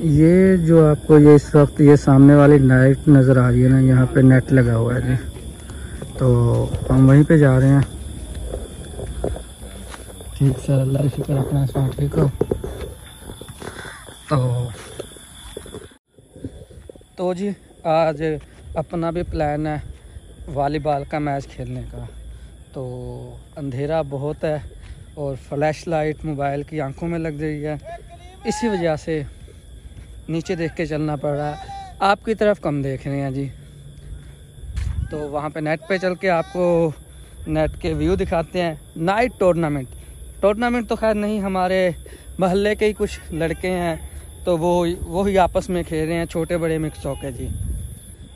ये जो आपको ये इस वक्त ये सामने वाली नाइट नज़र आ रही है ना, यहाँ पे नेट लगा हुआ है जी। तो हम वहीं पे जा रहे हैं। ठीक सर, अल्लाह शुक्र, अपना सुना ठीक हो। तो जी आज अपना भी प्लान है वॉलीबॉल का मैच खेलने का। तो अंधेरा बहुत है और फ्लैश लाइट मोबाइल की आंखों में लग रही है, इसी वजह से नीचे देख के चलना पड़ रहा है। आपकी तरफ कम देख रहे हैं जी। तो वहाँ पे नेट पे चल के आपको नेट के व्यू दिखाते हैं। नाइट टूर्नामेंट तो खैर नहीं, हमारे मोहल्ले के ही कुछ लड़के हैं तो वो ही आपस में खेल रहे हैं, छोटे बड़े मिक्स चौक है जी।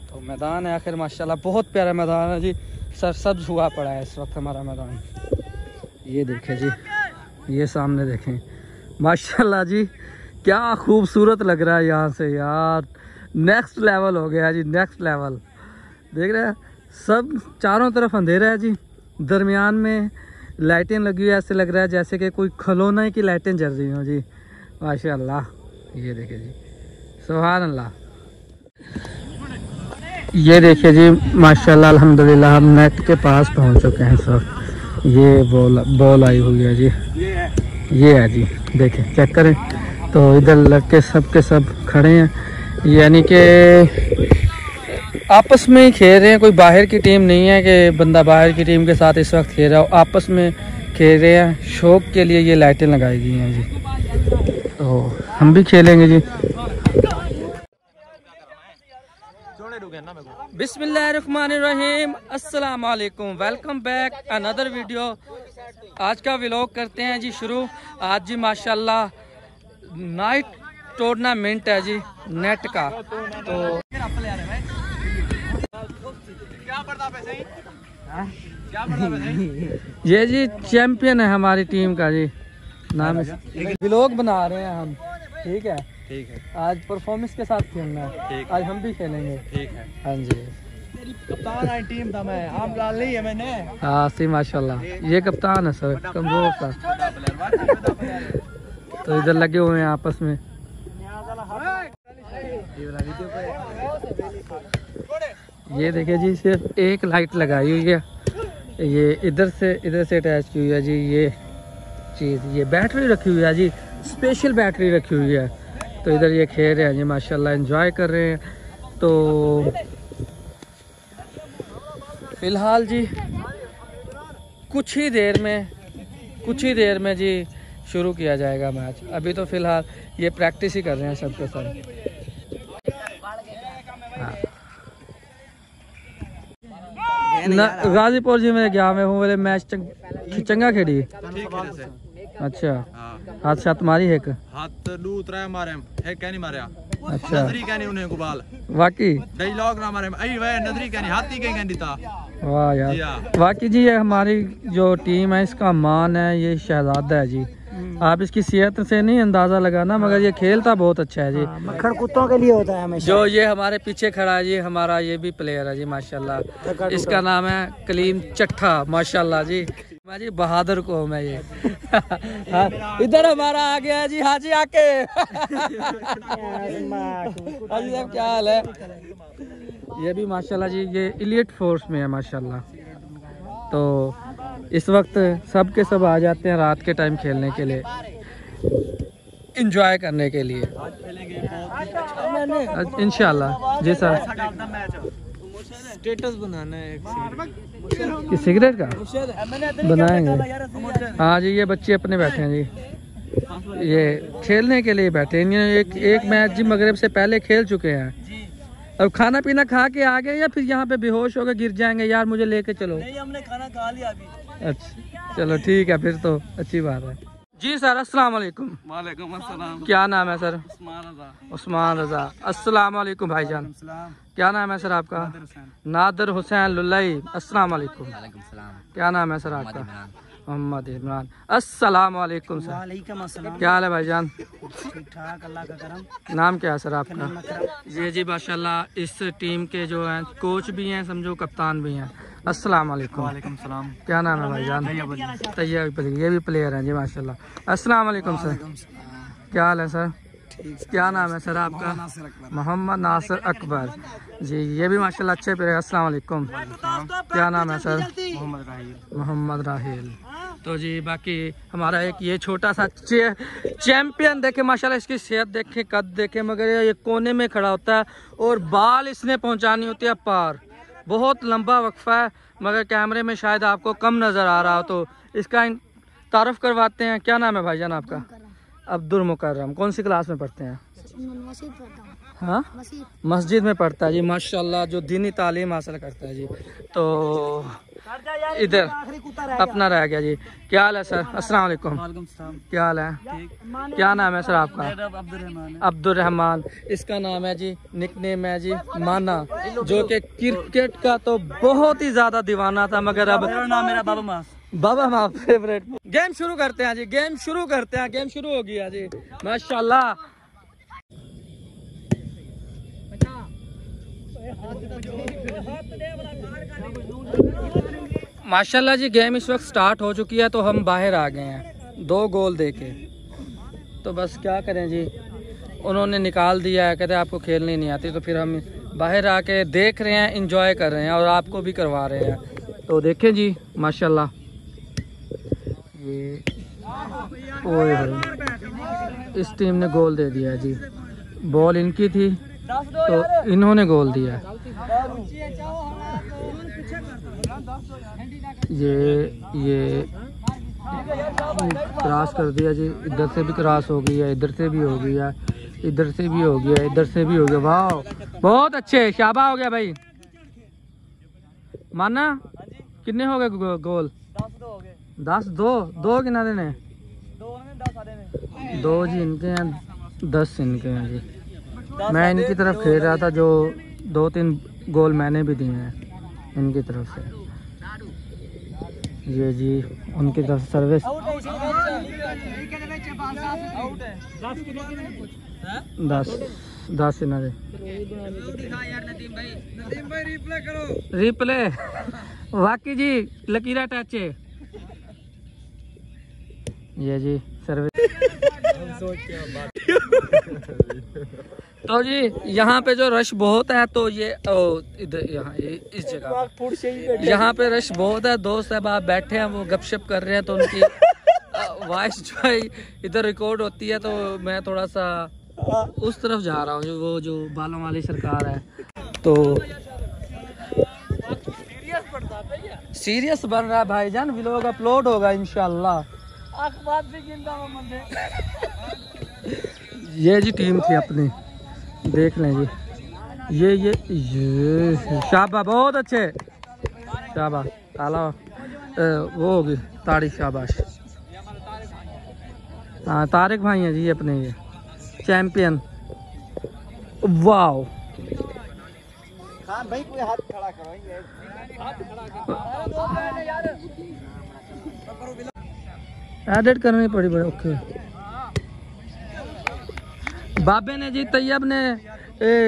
तो मैदान है आखिर माशाल्लाह, बहुत प्यारा मैदान है जी। सरसब्ज हुआ पड़ा है इस वक्त हमारा मैदान। ये देखें जी, ये सामने देखें माशाल्लाह जी, क्या खूबसूरत लग रहा है यहाँ से यार। नेक्स्ट लेवल हो गया जी, नेक्स्ट लेवल। देख रहे हैं सब चारों तरफ अंधेरा है जी, दरमियान में लाइटें लगी हुई है। ऐसे लग रहा है जैसे कि कोई खिलौने की लाइटें जल रही हों जी, माशाल्लाह। ये देखिए जी, सुभान अल्लाह। ये देखिए जी माशाल्लाह, अल्हम्दुलिल्लाह हम नेट के पास पहुँच चुके हैं इस वक्त। ये बॉल आई हुई है जी, ये है जी, देखें चेक करें। तो इधर लड़के सब के सब खड़े हैं, यानी कि आपस में ही खेल रहे हैं। कोई बाहर की टीम नहीं है कि बंदा बाहर की टीम के साथ इस वक्त खेल रहा हो, आपस में खेल रहे हैं। शौक के लिए ये लाइटें लगाई गई हैं जी, तो हम भी खेलेंगे जी। बिस्मिल्लाहिर्रहमानिर्रहीम, अस्सलाम वालेकुम, वेलकम बैक अनदर वीडियो। आज का व्लॉग करते हैं जी शुरू। आज जी माशाल्लाह नाइट टूर्नामेंट है जी नेट का। तो ये जी चैंपियन है हमारी टीम का जी, नाम है। व्लॉग बना रहे हैं हम, ठीक है ठीक है। आज परफॉर्मेंस के साथ खेलना है, आज हम भी खेलेंगे, ठीक है। हाँ जी, कप्तान है टीम था मैं, आम डाल ली है मैंने। हाँ सी माशाल्लाह, ये कप्तान है सर, कमजोर सा। तो इधर लगे हुए हैं आपस में। ये देखिए जी, सिर्फ एक लाइट लगाई हुई है, ये इधर से अटैच की हुई है जी। ये चीज़, ये बैटरी रखी हुई है जी, स्पेशल बैटरी रखी हुई है। तो इधर ये खेल रहे हैं जी माशाल्लाह, एंजॉय कर रहे हैं। तो फिलहाल जी कुछ ही देर में जी शुरू किया जाएगा मैच। अभी तो फिलहाल ये प्रैक्टिस ही कर रहे हैं सबके सब। गाजीपुर जी में गया मैं हूँ, मेरे मैच चंगा खेड़ी। अच्छा, हाथ साथ मारी है, हाथ दू त्रै मारे है, क्या नहीं मारा। अच्छा, नजरी क्या नहीं उन्हें गुबाल वाकई डायलॉग ना मारे आई वे नजरी क्या नहीं, हाथी क्या नहीं था। वाह यार, वाकई जी ये हमारी जो टीम है इसका मान है, ये शहजादा है जी। आप इसकी सेहत से नहीं अंदाजा लगाना, मगर ये खेलता बहुत अच्छा है जी। मक्खन कुत्तों के लिए होता है हमेशा। जो ये हमारे पीछे खड़ा है जी, हमारा ये भी प्लेयर है जी माशाल्लाह। इसका नाम है कलीम चट्ठा, माशाल्लाह जी। जी बहादुर को मैं ये इधर हमारा आ गया जी हाजी आके। हाजी साहब क्या हाल है? ये भी माशाल्लाह जी, ये एलीट फोर्स में है माशाल्लाह। तो इस वक्त सब के सब आ जाते हैं रात के टाइम खेलने के लिए, एंजॉय करने के लिए इंशाल्लाह जी सर। स्टेटस बनाना है सिगरेट का, बनाएंगे। हाँ जी, ये बच्चे अपने बैठे हैं जी, ये खेलने के लिए बैठे हैं। एक मैच जी मगरिब से पहले खेल चुके हैं। अब खाना पीना खा के आ गए या फिर यहाँ पे बेहोश होकर गिर जाएंगे? यार मुझे लेके चलो। नहीं, हमने खाना खा लिया अभी। अच्छा चलो ठीक है, फिर तो अच्छी बात है जी सर। अस्सलाम वालेकुम। वालेकुम अस्सलाम। क्या नाम है सर? उस्मान रजा। अस्सलाम वालेकुम भाईजान। क्या नाम है सर आपका? नादर हुसैन लुल्लई। अस्सलाम वालेकुम। क्या नाम है सर आपका? मोहम्मद इमरान। अस्सलाम वालेकुम सर। वालेकुम अस्सलाम। क्या हाल है भाईजान? ठीक ठाक, अल्लाह का करम। नाम क्या है सर आपका? जी जी माशाल्लाह, इस टीम के जो हैं कोच भी हैं, समझो कप्तान भी हैं। अस्सलाम वालेकुम। वालेकुम सलाम। क्या नाम है भाईजान? तैयब। ये भी प्लेयर हैं जी माशाल्लाह। अस्सलाम वालेकुम सर। क्या हाल है सर? क्या नाम है सर आपका? मोहम्मद नासिर अकबर जी। ये भी माशाल्लाह अच्छे पे। अस्सलाम वालेकुम। क्या नाम है सर? मोहम्मद राहिल। तो जी बाकी हमारा एक ये छोटा सा चैंपियन देखे माशाल्लाह, इसकी सेहत देखे, कद देखे, मगर ये कोने में खड़ा होता है और बाल इसने पहुंचानी होती है पार। बहुत लंबा वक्फा है, मगर कैमरे में शायद आपको कम नज़र आ रहा हो, तो इसका तारुफ करवाते हैं। क्या नाम है भाईजान आपका? अब्दुल मुकर्रम। कौन सी क्लास में पढ़ते हैं? हाँ, मस्जिद में पढ़ता है जी माशाल्लाह, जो दीनी तालीम हासिल करता है जी। तो इधर अपना रह गया जी। क्या हाल है सर? अस्सलाम वालेकुम। क्या हाल है? क्या नाम है सर आपका? अब्दुल रहमान। इसका नाम है जी, निकनेम है जी माना, जो कि क्रिकेट का तो बहुत ही ज्यादा दीवाना था, मगर अब नाम मेरा बाबा माफ फेवरेट। गेम शुरू करते हैं जी, गेम शुरू करते हैं। गेम शुरू हो गया जी माशाल्लाह। माशाल्लाह जी गेम इस वक्त स्टार्ट हो चुकी है, तो हम बाहर आ गए हैं 2 गोल देके। तो बस क्या करें जी, उन्होंने निकाल दिया है, कहते आपको खेलनी नहीं आती। तो फिर हम बाहर आके देख रहे हैं, एंजॉय कर रहे हैं और आपको भी करवा रहे हैं। तो देखें जी माशाल्लाह, ये ओए इस टीम ने गोल दे दिया है जी। बॉल इनकी थी तो इन्होंने गोल दिया। ये क्रॉस कर दिया जी। इधर से भी क्रॉस हो गई है, इधर से भी हो गया, इधर से भी हो गया, इधर से भी हो गया। वाह बहुत अच्छे, शाबा हो गया भाई। माना कितने हो गए गोल? 10-2 किनारे ने 2 जी इनके हैं, 10 इनके हैं जी। मैं इनकी तरफ खेल रहा था, जो 2-3 गोल मैंने भी दिए हैं इनकी तरफ से। ये जी उनकी तरफ सर्विस 10 इनारे। रिप्ले वाकई जी लकीरा टच है। ये जी सर्विस। तो जी यहाँ पे जो रश बहुत है, तो ये इधर यहाँ इस जगह यहाँ पे रश बहुत है। दोस्त साहब आप बैठे हैं, वो गपशप कर रहे हैं, तो उनकी वॉइस जो है इधर रिकॉर्ड होती है। तो मैं थोड़ा सा उस तरफ जा रहा हूँ, वो जो बालों वाली सरकार है। तो सीरियस बन रहा है भाईजान, व्लॉग अपलोड होगा इंशाल्लाह। ये जी टीम थी अपनी, देख लें जी। ये शाबा बहुत अच्छे, शाबा ताला वो होगी तारीख, शाबाश। हाँ तारिक भाई हैं जी अपने, ये चैंपियन। वाओ भाई कोई हाथ खड़ा करो, एडिट करनी पड़ी बड़े। ओके बाबे ने जी, तैयब ने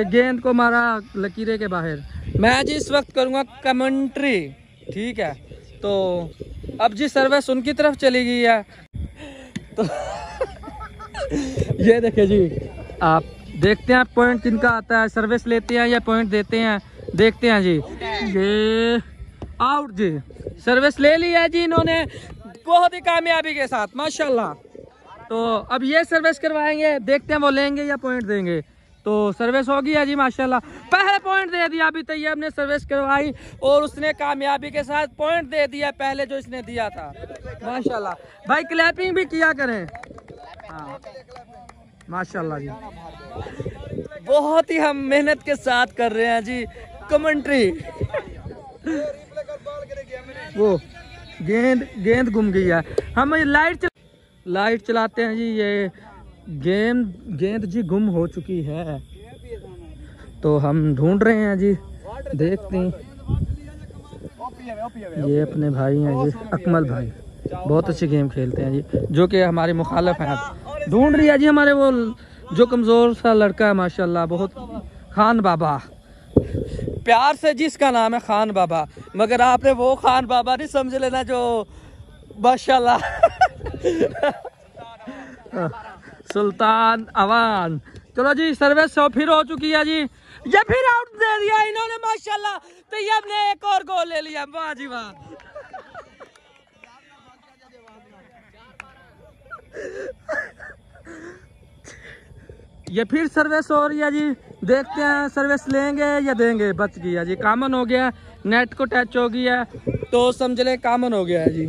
गेंद को मारा लकीरे के बाहर। मैं जी इस वक्त करूंगा कमेंट्री, ठीक है? तो अब जी सर्विस उनकी तरफ चली गई है, तो ये देखिए जी, आप देखते हैं पॉइंट किनका आता है। सर्विस लेते हैं या पॉइंट देते हैं, देखते हैं जी। ये आउट जी, सर्विस ले ली है जी इन्होंने बहुत ही कामयाबी के साथ माशाल्लाह। तो अब ये सर्विस करवाएंगे, देखते हैं वो लेंगे या पॉइंट देंगे। तो सर्विस हो गई है जी माशाल्लाह, पहले पॉइंट दे दिया। अभी तैयब ने सर्विस करवाई और उसने कामयाबी के साथ पॉइंट दे दिया, पहले जो इसने दिया था माशाल्लाह। भाई क्लैपिंग भी किया करें। हाँ माशाल्लाह जी, बहुत ही हम मेहनत के साथ कर रहे हैं जी कमेंट्री। वो गेंद घूम गई है, हम लाइट चलाते हैं जी। ये गेंद जी गुम हो चुकी है, तो हम ढूंढ रहे हैं जी, देखते हैं। ये अपने भाई हैं जी, अकमल भाई, बहुत अच्छी गेम खेलते हैं जी, जो कि हमारे मुखालिफ हैं। ढूंढ रही है जी हमारे वो जो कमज़ोर सा लड़का है माशाल्लाह, बहुत खान बाबा, प्यार से जिसका नाम है खान बाबा, मगर आपने वो खान बाबा नहीं समझ लेना जो माशाल्लाह सुल्तान अवान। चलो जी सर्विस फिर हो चुकी है जी, ये फिर आउट दे दिया इन्होंने माशाल्लाह। तैयब ने एक और गोल ले लिया, वाह जी वाह। ये फिर सर्विस हो रही है जी, देखते हैं सर्विस लेंगे या देंगे। बच गया जी, कॉमन हो गया, नेट को टच हो गया तो समझ ले कॉमन हो गया है जी।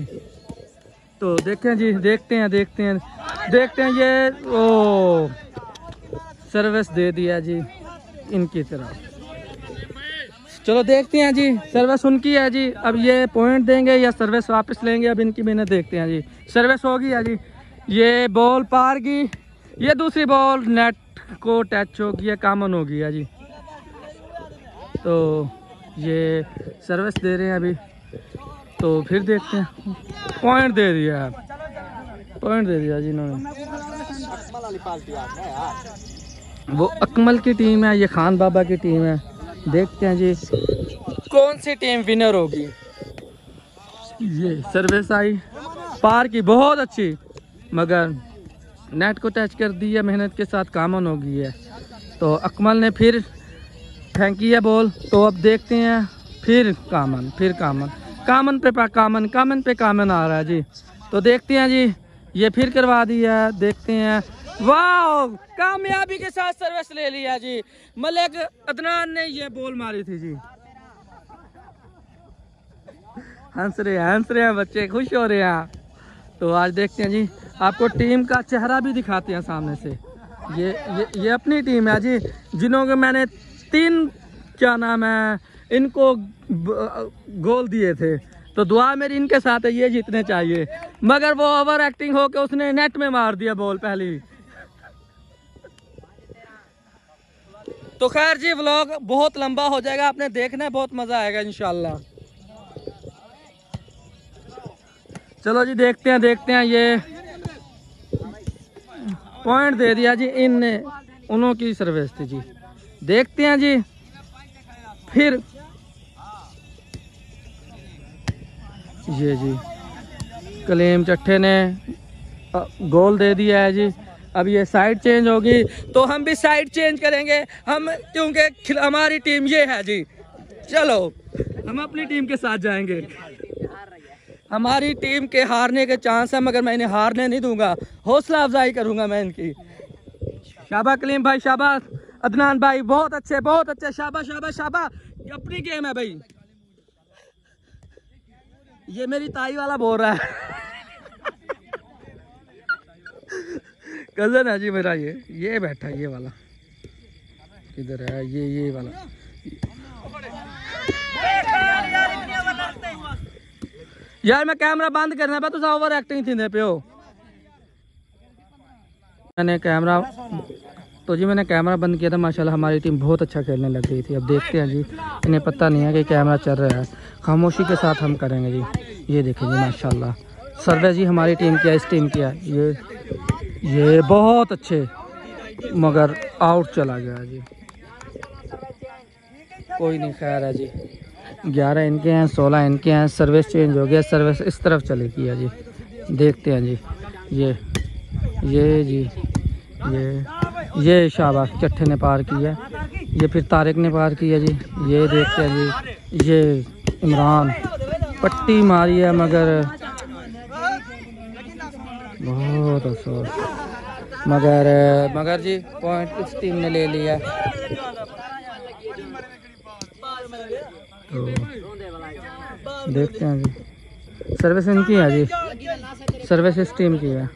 तो देखें जी, देखते हैं ये ओ सर्विस दे दिया जी इनकी तरफ। चलो देखते हैं जी, सर्विस उनकी है जी। अब ये पॉइंट देंगे या सर्विस वापस लेंगे, अब इनकी मेहनत देखते हैं जी। सर्विस हो गई है जी, ये बॉल पार की, ये दूसरी बॉल नेट को टच हो गया, कॉमन हो गया जी। तो ये सर्विस दे रहे हैं अभी, तो फिर देखते हैं। पॉइंट दे दिया जी इन्होंने। वो अकमल की टीम है, ये खान बाबा की टीम है। देखते हैं जी कौन सी टीम विनर होगी। ये सर्विस आई पार की, बहुत अच्छी, मगर नेट को टच कर दी है, मेहनत के साथ कॉमन हो गई है। तो अकमल ने फिर फेंकी है बॉल, तो अब देखते हैं फिर कॉमन पे कॉमन आ रहा है जी। तो देखते हैं जी, ये फिर करवा दिया है, देखते हैं। वाह, कामयाबी के साथ सर्विस ले लिया जी। मलिक अदनान ने ये बॉल मारी थी जी। हंस रहे हैं बच्चे, खुश हो रहे हैं। तो आज देखते हैं जी, आपको टीम का चेहरा भी दिखाते हैं सामने से। ये अपनी टीम है जी, जिन्हों के मैंने 3 क्या नाम है इनको गोल दिए थे। तो दुआ मेरी इनके साथ है, ये जीतने चाहिए, मगर वो ओवर एक्टिंग होकर उसने नेट में मार दिया बॉल पहली। तो खैर जी, व्लॉग बहुत लंबा हो जाएगा, आपने देखना है, बहुत मजा आएगा इंशाल्लाह। चलो जी देखते हैं। ये पॉइंट दे दिया जी इनने, उन्हों की सर्विस थी जी। देखते हैं जी फिर ये जी कलीम चट्टे ने गोल दे दिया है जी। अब ये साइड चेंज होगी तो हम भी साइड चेंज करेंगे, हम क्योंकि हमारी टीम ये है जी। चलो हम अपनी टीम के साथ जाएंगे। हमारी टीम के हारने के चांस है, मगर मैं इन्हें हारने नहीं दूंगा, हौसला अफजाई करूंगा मैं इनकी। शाबाश कलीम भाई, शाबाश अदनान भाई, बहुत अच्छे शाबाश। अपनी गेम है भाई। ये मेरी ताई वाला बोल रहा है कजन है जी मेरा, ये बैठा है, ये वाला किधर है, ये वाला। यार मैं कैमरा बंद करना पे, तुम ओवर एक्टिंग थी पे हो। मैंने कैमरा बंद किया था। माशाल्लाह हमारी टीम बहुत अच्छा खेलने लग गई थी। अब देखते हैं जी, इन्हें पता नहीं है कि कैमरा चल रहा है, खामोशी के साथ हम करेंगे जी। ये देखें जी माशाल्लाह सर्वे जी हमारी टीम की है, इस टीम की है। ये बहुत अच्छे, मगर आउट चला गया जी। कोई नहीं, खैर है जी। 11 इनके हैं, 16 इनके हैं। सर्विस चेंज हो गया, सर्विस इस तरफ चली गई है जी। देखते हैं जी, ये जी ये शाबाश चट्टे ने पार की है, ये फिर तारिक ने पार किया जी। ये देखते हैं जी, ये इमरान पट्टी मारी है, मगर बहुत अफसोस, मगर जी पॉइंट इस टीम ने ले लिया। तो देखते हैं जी, सर्विस इनकी है जी, सर्विस इस टीम की है।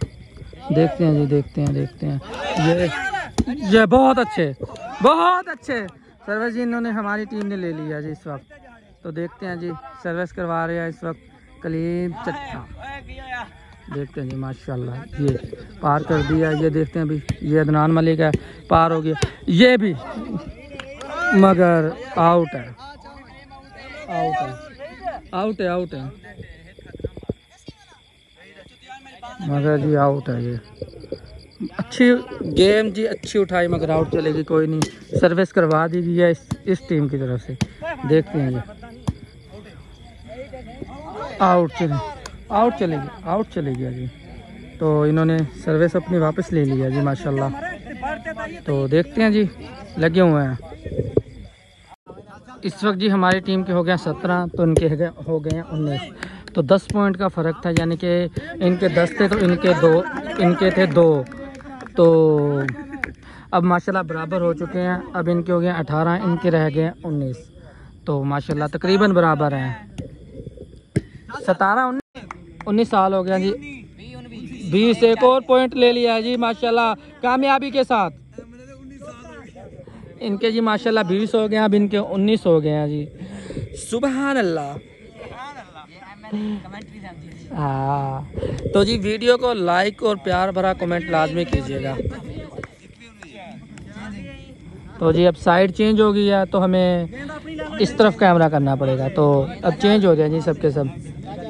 देखते हैं जी, देखते हैं। ये बहुत अच्छे सर्विस जी इन्होंने, हमारी टीम ने ले लिया जी इस वक्त। तो देखते हैं जी, सर्विस करवा रहे हैं इस वक्त कलीम चट्टा। देखते हैं जी माशाल्लाह, ये पार कर दिया। ये देखते हैं अभी, ये अदनान मलिक है, पार हो गया, ये भी, मगर आउट है। मगर जी आउट है। ये अच्छी गेम जी, अच्छी उठाई, मगर आउट चलेगी। कोई नहीं, सर्विस करवा दी गई है इस टीम की तरफ से। देखते हैं जी, आउट चलेगी जी। तो इन्होंने सर्विस अपनी वापस ले लिया जी माशाल्लाह। तो देखते हैं जी, लगे हुए हैं। इस वक्त जी हमारी टीम के हो गए 17, तो इनके हो गए हैं 19। तो 10 पॉइंट का फ़र्क था, यानी कि इनके 10 थे तो इनके थे 2। तो अब माशाल्लाह बराबर हो चुके हैं। अब इनके हो गए 18, इनके रह गए 19। तो माशाल्लाह तकरीबन बराबर हैं। 17 19 साल हो गया जी। 20 एक और पॉइंट ले लिया है जी माशाल्लाह कामयाबी के साथ। इनके जी माशाल्लाह 20 हो गए हैं, अब इनके 19 हो गए हैं जी। सुभान अल्लाह। हाँ, तो जी वीडियो को लाइक और प्यार भरा कमेंट लाजमी कीजिएगा। तो जी अब साइड चेंज हो गई है, तो हमें इस तरफ कैमरा करना पड़ेगा। तो अब चेंज हो गया जी सबके सब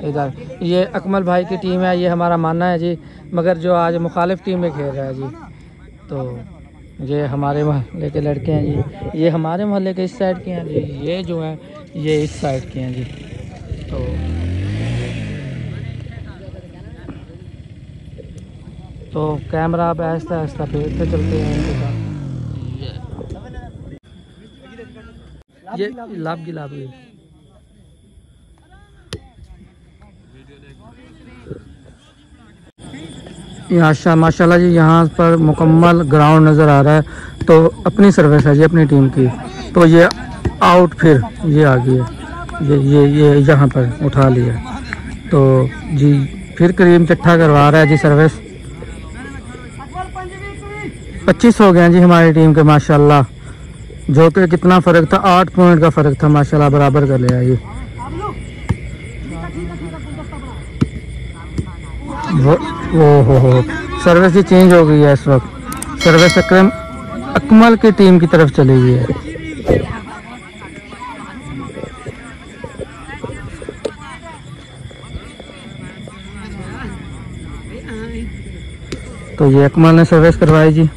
इधर। ये अकमल भाई की टीम है, ये हमारा मानना है जी, मगर जो आज मुखालिफ टीम में खेल रहा है जी। तो ये हमारे मोहल्ले के लड़के हैं जी, ये हमारे मोहल्ले के इस साइड के हैं जी, ये जो हैं ये इस साइड के हैं जी। तो कैमरा अब आहिस्ता आहिस्ता फेरते चलते हैं इनके साथ। ये लाभ गिलाब यहाँ माशाल्लाह जी, यहाँ पर मुकम्मल ग्राउंड नज़र आ रहा है। तो अपनी सर्विस है जी अपनी टीम की। तो ये आउट, फिर ये आ गई है, ये यहाँ पर उठा लिया। तो जी फिर करीम चट्ठा करवा रहा है जी सर्विस। 25 हो गए हैं जी हमारी टीम के माशाल्लाह, जो कि कितना फ़र्क था, 8 पॉइंट का फ़र्क था माशाल्लाह, बराबर कर लिया ये। हो सर्विस ही चेंज हो गई है इस वक्त। सर्विस अकमल की टीम की तरफ चली गई है। तो ये अकमल ने सर्विस करवाई जी,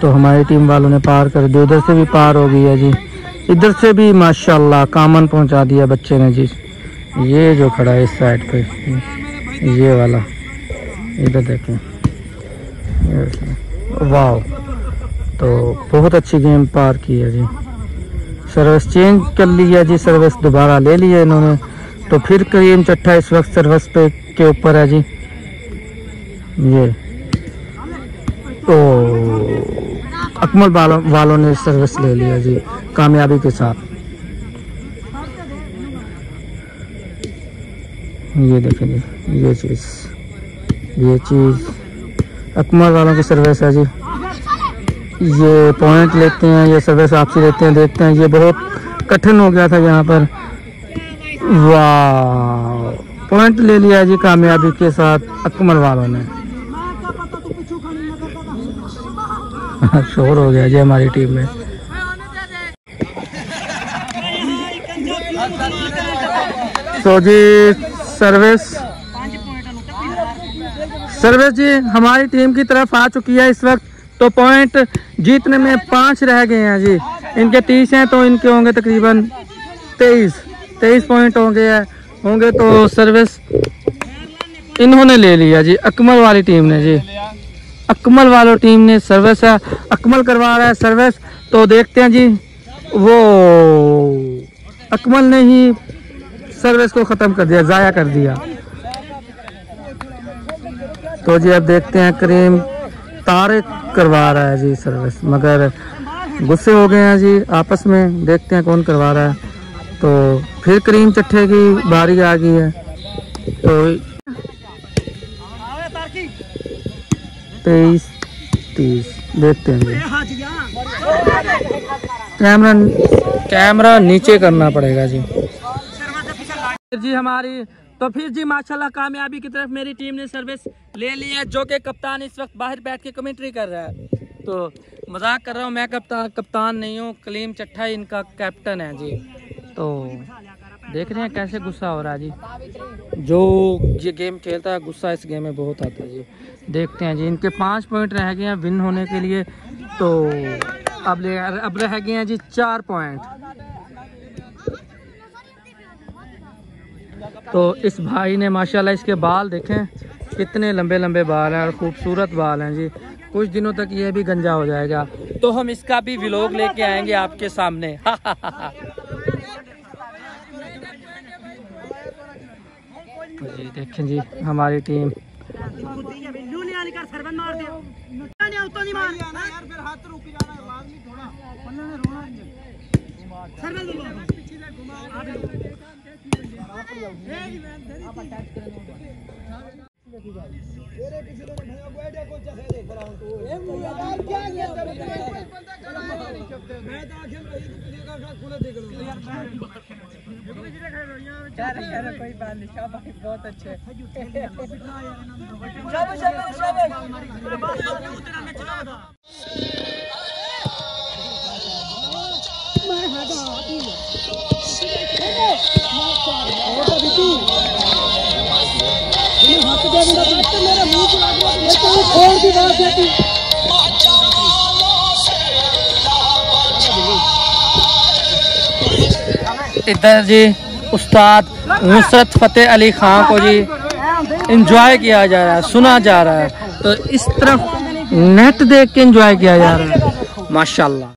तो हमारी टीम वालों ने पार कर दी। उधर से भी पार हो गई है जी, इधर से भी माशाल्लाह कामन पहुंचा दिया बच्चे ने जी। ये जो खड़ा है इस साइड पे, ये वाला, इधर देखें, वाह। तो बहुत अच्छी गेम पार की है जी। सर्विस चेंज कर ली है जी, सर्विस दोबारा ले ली है इन्होंने। तो फिर करीम चट्ठा इस वक्त सर्विस पे के ऊपर है जी। ये तो अकमल वालों ने सर्विस ले लिया जी कामयाबी के साथ। ये देखें जी, ये चीज़ अकमल वालों की सर्विस है जी। ये पॉइंट लेते हैं, ये सर्विस आपसे लेते हैं। देखते हैं, ये बहुत कठिन हो गया था यहाँ पर। वाह, पॉइंट ले लिया जी कामयाबी के साथ अकमल वालों ने। शोर हो गया जी हमारी टीम में। तो जी सर्विस जी हमारी टीम की तरफ आ चुकी है इस वक्त। तो पॉइंट जीतने में 5 रह गए हैं जी। इनके 30 हैं, तो इनके होंगे तकरीबन 23 पॉइंट होंगे। तो सर्विस इन्होंने ले लिया जी, अकमल वाली टीम ने जी। अकमल वालों टीम ने सर्विस है, अकमल करवा रहा है सर्विस। तो देखते हैं जी, वो अकमल ने ही सर्विस को ख़त्म कर दिया, ज़ाया कर दिया। तो जी अब देखते हैं, करीम तारिक करवा रहा है जी सर्विस, मगर गुस्से हो गए हैं जी आपस में। देखते हैं कौन करवा रहा है। तो फिर करीम चट्ठे की बारी आ गई है। तो 23-30 देखते हैं जी। कैमरा नीचे करना पड़ेगा जी हमारी। तो फिर जी माशाल्लाह कामयाबी की तरफ मेरी टीम ने सर्विस ले ली है, जो कि कप्तान इस वक्त बाहर बैठ के कमेंट्री कर रहा है। तो मजाक कर रहा हूँ, मैं कप्तान नहीं हूँ, कलीम चट्ठा इनका कैप्टन है जी। तो देख रहे हैं कैसे गुस्सा हो रहा है जी। जो ये गेम खेलता है गुस्सा इस गेम में बहुत आता है जी। देखते हैं जी, इनके 5 पॉइंट रह गए हैं विन होने के लिए। तो अब रह गए हैं जी 4 पॉइंट। तो इस भाई ने माशाल्लाह, इसके बाल देखें, कितने लंबे लंबे बाल हैं और खूबसूरत बाल हैं जी। कुछ दिनों तक ये भी गंजा हो जाएगा तो हम इसका भी व्लॉग लेके आएंगे आपके सामने। तो जी देखें जी हमारी टीम। कोई बात नहीं, शाबाश, बहुत अच्छे। इधर जी उस्ताद नुसरत फतेह अली खान को जी एंजॉय किया जा रहा है, सुना जा रहा है। तो इस तरफ नेट देख के एंजॉय किया जा रहा है माशाल्लाह।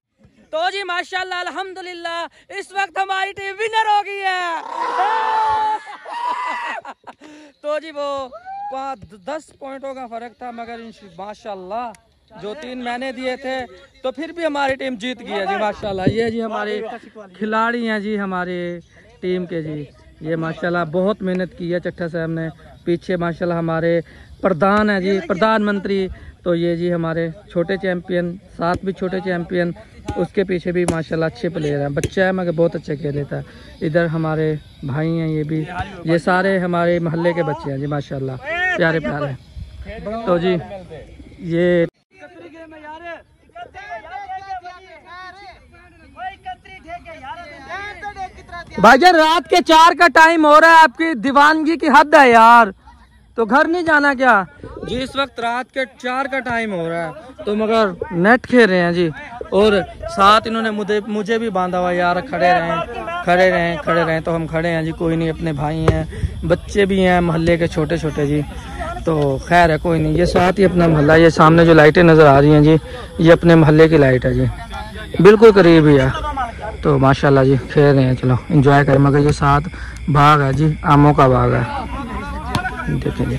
तो जी माशाल्लाह अल्हम्दुलिल्लाह इस वक्त हमारी टीम विनर हो गई है। तो जी वो 10 पॉइंटों का फर्क था, मगर माशाल्लाह जो 3 मैंने दिए थे तो फिर भी हमारी टीम जीत गई है जी माशाल्लाह। ये जी हमारे खिलाड़ी हैं जी हमारे टीम के जी। ये माशाल्लाह बहुत मेहनत की है चट्टा साहब ने। पीछे माशाल्लाह हमारे प्रधान हैं जी, प्रधानमंत्री। तो ये जी हमारे छोटे चैंपियन, साथ भी छोटे चैंपियन, उसके पीछे भी माशाल्लाह अच्छे प्लेयर हैं। बच्चा है मगर बहुत अच्छे खेल लेता है। इधर हमारे भाई हैं ये भी, ये सारे हमारे मोहल्ले के बच्चे हैं जी माशाल्लाह, प्यारे प्यारे। तो जी ये भाईजान रात के 4 का टाइम हो रहा है, आपकी दीवानगी की हद है यार। तो घर नहीं जाना क्या जी? इस वक्त रात के 4 का टाइम हो रहा है तो मगर नेट खेल रहे हैं जी। और साथ इन्होंने मुझे भी बांधा हुआ यार, खड़े रहें। तो हम खड़े हैं जी, कोई नहीं, अपने भाई हैं, बच्चे भी हैं मोहल्ले के छोटे छोटे जी। तो खैर है, कोई नहीं। ये साथ ही अपना मोहल्ला, ये सामने जो लाइटें नज़र आ रही हैं जी, ये अपने मोहल्ले की लाइट है जी, बिल्कुल करीब ही है। तो माशाल्लाह जी खेल रहे हैं, चलो एंजॉय करें। मगर ये साथ बाग है जी, आमों का बाग है, देखें जी।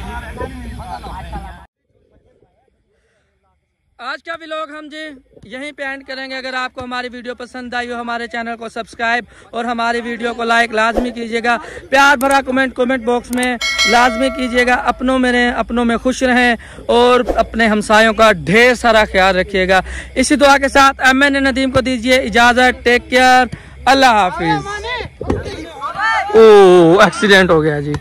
आज का व्लॉग हम जी यहीं पे एंड करेंगे। अगर आपको हमारी वीडियो पसंद आई हो, हमारे चैनल को सब्सक्राइब और हमारी वीडियो को लाइक लाजमी कीजिएगा। प्यार भरा कमेंट बॉक्स में लाजमी कीजिएगा। अपनों में खुश रहें और अपने हमसायों का ढेर सारा ख्याल रखिएगा। इसी दुआ के साथ MN नदीम को दीजिए इजाज़त। टेक केयर, अल्लाह हाफिज। ओह एक्सीडेंट हो गया जी।